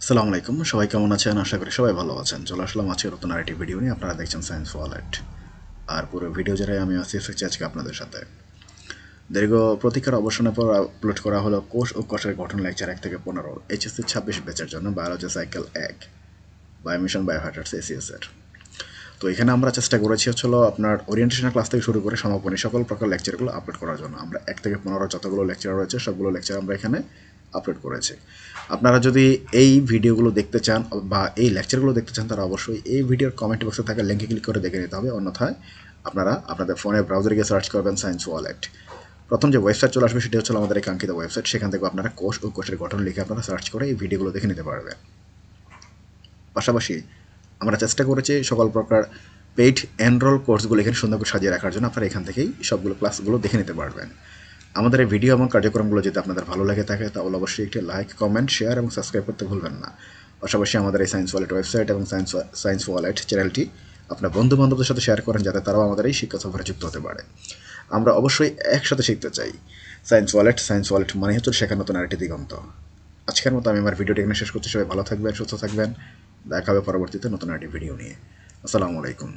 আসসালামু আলাইকুম, সবাই কেমন আছেন? আশা করি সবাই ভালো আছেন। চলে আসলাম আজকে নতুন আরেকটি ভিডিও নিয়ে। আপনারা দেখছেন সায়েন্স ওয়ালেট। আর পুরো ভিডিও জুড়ে আমি আসি থাকছি আজকে আপনাদের সাথে। দীর্ঘ প্রতীক্ষার অবসানের পর আপলোড করা হলো কোষ ও কোষের গঠন লেকচার 1 থেকে 15 এইচএসসি 26 ব্যাচের জন্য বায়োলজি সাইকেল 1 বায়োমিশন বায়োহাইড্রাটস এসিএস এর। তো এখানে আমরা চেষ্টা করেছি হলো আপনার ওরিয়েন্টেশন ক্লাস থেকে শুরু করে সমাপনী সকল প্রকার লেকচারগুলো আপলোড করার জন্য। আমরা 1 থেকে 15 যতগুলো লেকচার রয়েছে সবগুলো লেকচার আমরা এখানে আপলোড করেছি। আপনারা যদি এই ভিডিওগুলো দেখতে চান বা এই লেকচারগুলো দেখতে চান, তারা অবশ্যই এই ভিডিওর কমেন্ট বক্সে থাকা লিঙ্কে ক্লিক করে দেখে নিতে হবে। অন্যথায় আপনারা আপনাদের ফোনে ব্রাউজারে গিয়ে সার্চ করবেন সায়েন্স ওয়ালেট। প্রথম যে ওয়েবসাইট চলে আসবে সেটি হচ্ছে আমাদের এই কাঙ্ক্ষিত ওয়েবসাইট। সেখান থেকে আপনারা কোষ ও কোষের গঠন লিখে আপনারা সার্চ করে এই ভিডিওগুলো দেখে নিতে পারবেন। পাশাপাশি আমরা চেষ্টা করেছি সকল প্রকার পেইড এনরোল কোর্সগুলো এখানে সুন্দর করে সাজিয়ে রাখার জন্য। আপনারা এখান থেকেই সবগুলো ক্লাসগুলো দেখে নিতে পারবেন। আমাদের এই ভিডিও এবং কার্যক্রমগুলো যদি আপনাদের ভালো লেগে থাকে তাহলে অবশ্যই একটি লাইক, কমেন্ট, শেয়ার এবং সাবস্ক্রাইব করতে ভুলবেন না। পাশাপাশি আমাদের এই সায়েন্স ওয়ালেট ওয়েবসাইট এবং সায়েন্স ওয়ালেট চ্যানেলটি আপনার বন্ধু বান্ধবদের সাথে শেয়ার করেন, যাতে তারাও আমাদের এই শিক্ষা সফরে যুক্ত হতে পারে। আমরা অবশ্যই একসাথে শিখতে চাই। সায়েন্স ওয়ালেট মানে হচ্ছে শেখার নতুন আরেকটি দিগন্ত। আজকের মতো আমি আমার ভিডিওটি এখানে শেষ করতে। সবাই ভালো থাকবেন, সুস্থ থাকবেন। দেখা হবে পরবর্তীতে নতুন আরেকটি ভিডিও নিয়ে। আসসালামু আলাইকুম।